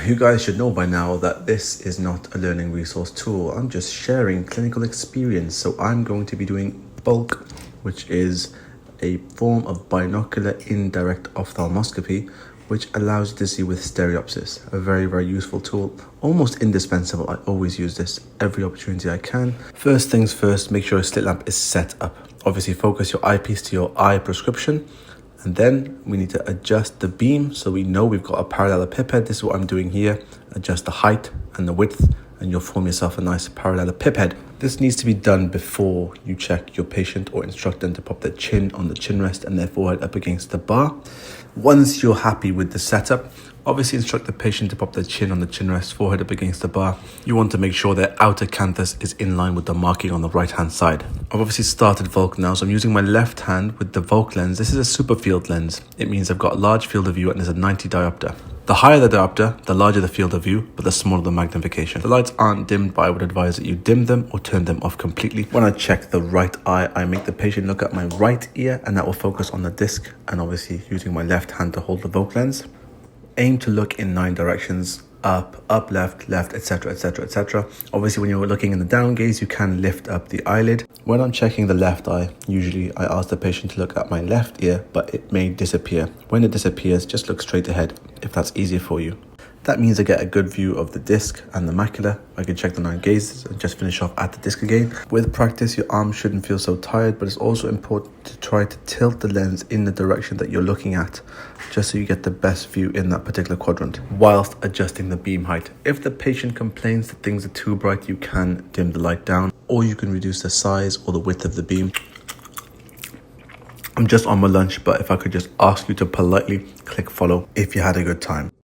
You guys should know by now that this is not a learning resource tool. I'm just sharing clinical experience. So I'm going to be doing bulk, which is a form of binocular indirect ophthalmoscopy, which allows you to see with stereopsis. A very, very useful tool, almost indispensable. I always use this every opportunity I can. First things first, make sure your slit lamp is set up. Obviously focus your eyepiece to your eye prescription. And then we need to adjust the beam so we know we've got a parallelepiped. This is what I'm doing here. Adjust the height and the width and you'll form yourself a nice parallelepiped. This needs to be done before you check your patient or instruct them to pop their chin on the chin rest and their forehead up against the bar. Once you're happy with the setup, obviously instruct the patient to pop their chin on the chin rest, forehead up against the bar. You want to make sure their outer canthus is in line with the marking on the right hand side. I've obviously started Volk now, so I'm using my left hand with the Volk lens. This is a super field lens. It means I've got a large field of view and there's a 90 diopter. The higher the diopter, the larger the field of view, but the smaller the magnification. The lights aren't dimmed, but I would advise that you dim them or turn them off completely. When I check the right eye, I make the patient look at my right ear and that will focus on the disc, and obviously using my left hand to hold the Volk lens. Aim to look in 9 directions, up, left, etc, etc, etc. Obviously when you're looking in the down gaze, you can lift up the eyelid. When I'm checking the left eye, usually I ask the patient to look at my left ear, but it may disappear. When it disappears, just look straight ahead if that's easier for you. That means I get a good view of the disc and the macula. I can check the 9 gazes and just finish off at the disc again. With practice, your arm shouldn't feel so tired, but it's also important to try to tilt the lens in the direction that you're looking at, just so you get the best view in that particular quadrant, whilst adjusting the beam height. If the patient complains that things are too bright, you can dim the light down, or you can reduce the size or the width of the beam. I'm just on my lunch, but if I could just ask you to politely click follow if you had a good time.